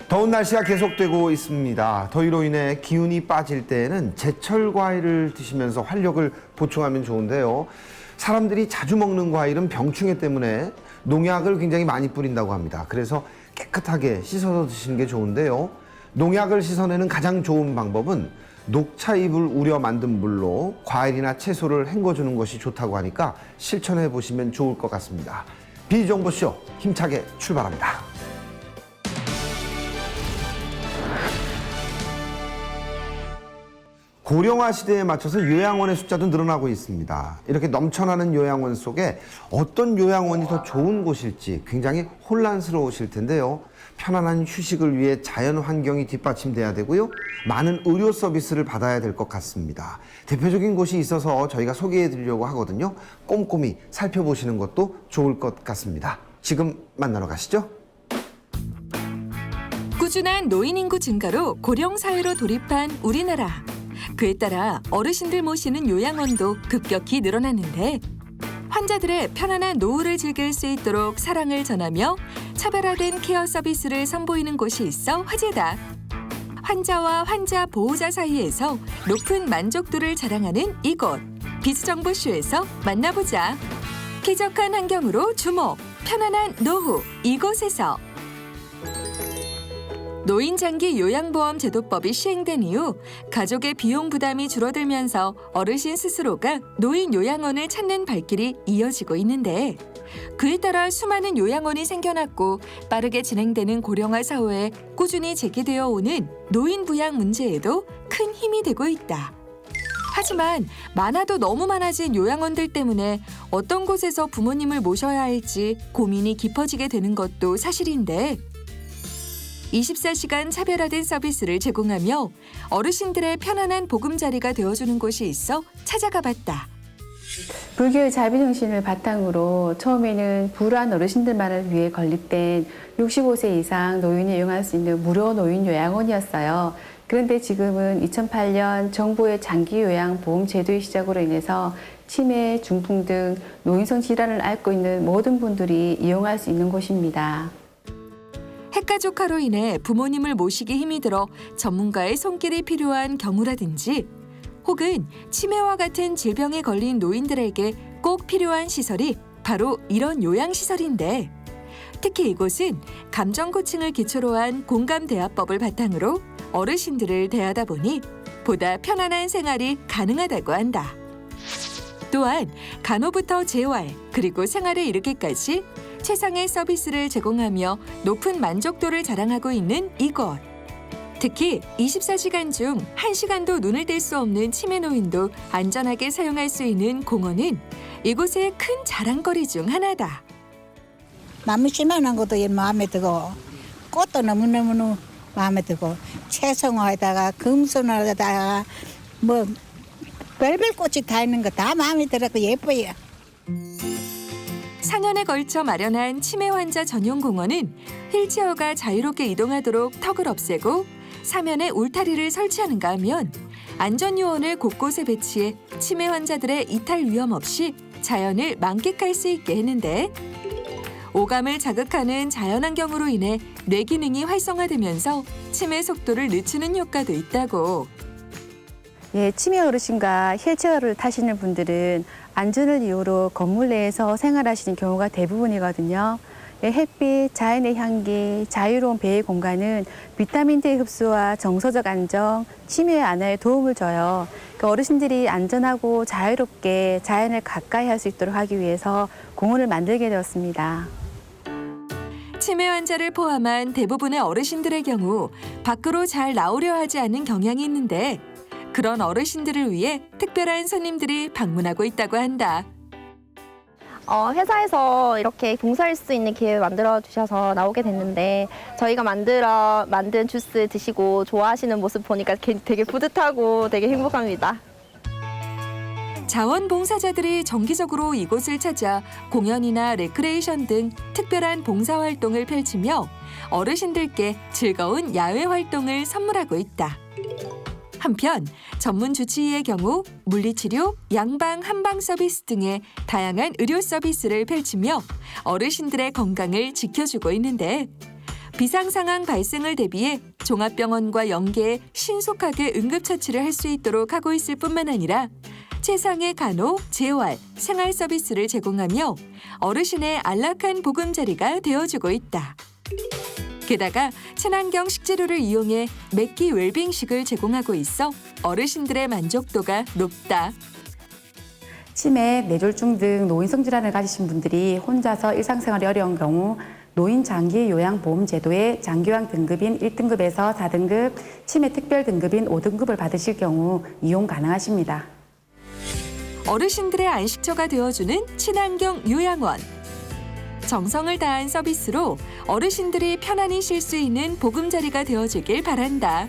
더운 날씨가 계속되고 있습니다. 더위로 인해 기운이 빠질 때에는 제철 과일을 드시면서 활력을 보충하면 좋은데요. 사람들이 자주 먹는 과일은 병충해 때문에 농약을 굉장히 많이 뿌린다고 합니다. 그래서 깨끗하게 씻어서 드시는 게 좋은데요. 농약을 씻어내는 가장 좋은 방법은 녹차잎을 우려 만든 물로 과일이나 채소를 헹궈주는 것이 좋다고 하니까 실천해 보시면 좋을 것 같습니다. 비정보쇼 힘차게 출발합니다. 고령화 시대에 맞춰서 요양원의 숫자도 늘어나고 있습니다. 이렇게 넘쳐나는 요양원 속에 어떤 요양원이 더 좋은 곳일지 굉장히 혼란스러우실 텐데요. 편안한 휴식을 위해 자연 환경이 뒷받침돼야 되고요. 많은 의료 서비스를 받아야 될 것 같습니다. 대표적인 곳이 있어서 저희가 소개해 드리려고 하거든요. 꼼꼼히 살펴보시는 것도 좋을 것 같습니다. 지금 만나러 가시죠. 꾸준한 노인 인구 증가로 고령 사회로 돌입한 우리나라. 그에 따라 어르신들 모시는 요양원도 급격히 늘어났는데 환자들의 편안한 노후를 즐길 수 있도록 사랑을 전하며 차별화된 케어 서비스를 선보이는 곳이 있어 화제다. 환자와 환자 보호자 사이에서 높은 만족도를 자랑하는 이곳. 비스정보쇼에서 만나보자. 쾌적한 환경으로 주목, 편안한 노후 이곳에서. 노인장기 요양보험 제도법이 시행된 이후 가족의 비용 부담이 줄어들면서 어르신 스스로가 노인 요양원을 찾는 발길이 이어지고 있는데 그에 따라 수많은 요양원이 생겨났고 빠르게 진행되는 고령화 사회에 꾸준히 제기되어 오는 노인 부양 문제에도 큰 힘이 되고 있다. 하지만 많아도 너무 많아진 요양원들 때문에 어떤 곳에서 부모님을 모셔야 할지 고민이 깊어지게 되는 것도 사실인데 24시간 차별화된 서비스를 제공하며 어르신들의 편안한 보금자리가 되어주는 곳이 있어 찾아가 봤다. 불교의 자비정신을 바탕으로 처음에는 불우한 어르신들만을 위해 건립된 65세 이상 노인이 이용할 수 있는 무료 노인 요양원이었어요. 그런데 지금은 2008년 정부의 장기요양보험 제도의 시작으로 인해서 치매, 중풍 등 노인성 질환을 앓고 있는 모든 분들이 이용할 수 있는 곳입니다. 핵가족화로 인해 부모님을 모시기 힘이 들어 전문가의 손길이 필요한 경우라든지 혹은 치매와 같은 질병에 걸린 노인들에게 꼭 필요한 시설이 바로 이런 요양시설인데 특히 이곳은 감정 코칭을 기초로 한 공감대화법을 바탕으로 어르신들을 대하다 보니 보다 편안한 생활이 가능하다고 한다. 또한 간호부터 재활 그리고 생활에 이르기까지 최상의 서비스를 제공하며 높은 만족도를 자랑하고 있는 이곳. 특히 24시간 중 1시간도 눈을 뗄 수 없는 치매 노인도 안전하게 사용할 수 있는 공원은 이곳의 큰 자랑거리 중 하나다. 나무 심어놓은 것도 마음에 들고 꽃도 너무너무 마음에 들고 채송화에다가 금손화에다가 뭐 별별 꽃이 다 있는 거 다 마음에 들었고 예뻐요. 4년에 걸쳐 마련한 치매 환자 전용 공원은 휠체어가 자유롭게 이동하도록 턱을 없애고 사면에 울타리를 설치하는가 하면 안전요원을 곳곳에 배치해 치매 환자들의 이탈 위험 없이 자연을 만끽할 수 있게 했는데 오감을 자극하는 자연환경으로 인해 뇌 기능이 활성화되면서 치매 속도를 늦추는 효과도 있다고. 예, 치매 어르신과 휠체어를 타시는 분들은 안전을 이유로 건물 내에서 생활하시는 경우가 대부분이거든요. 예, 햇빛, 자연의 향기, 자유로운 배의 공간은 비타민D 흡수와 정서적 안정, 치매 완화에 도움을 줘요. 그러니까 어르신들이 안전하고 자유롭게 자연을 가까이 할 수 있도록 하기 위해서 공원을 만들게 되었습니다. 치매 환자를 포함한 대부분의 어르신들의 경우 밖으로 잘 나오려 하지 않는 경향이 있는데 그런 어르신들을 위해 특별한 손님들이 방문하고 있다고 한다. 회사에서 이렇게 봉사할 수 있는 기회 만들어 주셔서 나오게 됐는데 저희가 만든 주스 드시고 좋아하시는 모습 보니까 되게 뿌듯하고 되게 행복합니다. 자원봉사자들이 정기적으로 이곳을 찾아 공연이나 레크레이션 등 특별한 봉사활동을 펼치며 어르신들께 즐거운 야외 활동을 선물하고 있다. 한편 전문 주치의의 경우 물리치료, 양방, 한방 서비스 등의 다양한 의료 서비스를 펼치며 어르신들의 건강을 지켜주고 있는데 비상 상황 발생을 대비해 종합병원과 연계해 신속하게 응급처치를 할 수 있도록 하고 있을 뿐만 아니라 최상의 간호, 재활, 생활 서비스를 제공하며 어르신의 안락한 보금자리가 되어주고 있다. 게다가 친환경 식재료를 이용해 매끼 웰빙식을 제공하고 있어 어르신들의 만족도가 높다. 치매, 뇌졸중 등 노인성 질환을 가지신 분들이 혼자서 일상생활이 어려운 경우 노인 장기 요양보험 제도의 장기요양 등급인 1등급에서 4등급, 치매 특별 등급인 5등급을 받으실 경우 이용 가능하십니다. 어르신들의 안식처가 되어주는 친환경 요양원. 정성을 다한 서비스로 어르신들이 편안히 쉴 수 있는 보금자리가 되어주길 바란다.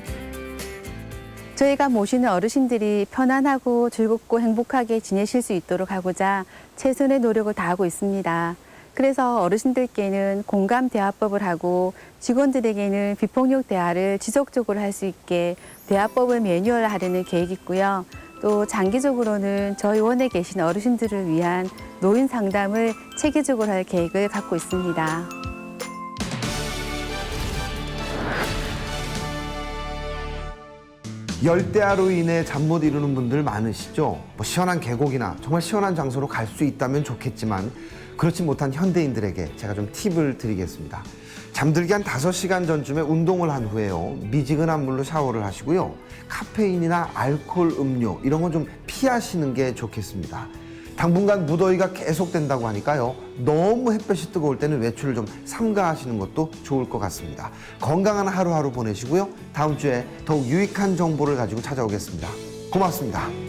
저희가 모시는 어르신들이 편안하고 즐겁고 행복하게 지내실 수 있도록 하고자 최선의 노력을 다하고 있습니다. 그래서 어르신들께는 공감 대화법을 하고 직원들에게는 비폭력 대화를 지속적으로 할 수 있게 대화법을 매뉴얼화하려는 계획이 있고요. 또 장기적으로는 저희 원에 계신 어르신들을 위한 노인 상담을 체계적으로 할 계획을 갖고 있습니다. 열대야로 인해 잠 못 이루는 분들 많으시죠? 시원한 계곡이나 정말 시원한 장소로 갈 수 있다면 좋겠지만 그렇지 못한 현대인들에게 제가 좀 팁을 드리겠습니다. 잠들기 한 5시간 전쯤에 운동을 한 후에요. 미지근한 물로 샤워를 하시고요. 카페인이나 알코올 음료 이런 건 좀 피하시는 게 좋겠습니다. 당분간 무더위가 계속된다고 하니까요. 너무 햇볕이 뜨거울 때는 외출을 좀 삼가하시는 것도 좋을 것 같습니다. 건강한 하루하루 보내시고요. 다음 주에 더욱 유익한 정보를 가지고 찾아오겠습니다. 고맙습니다.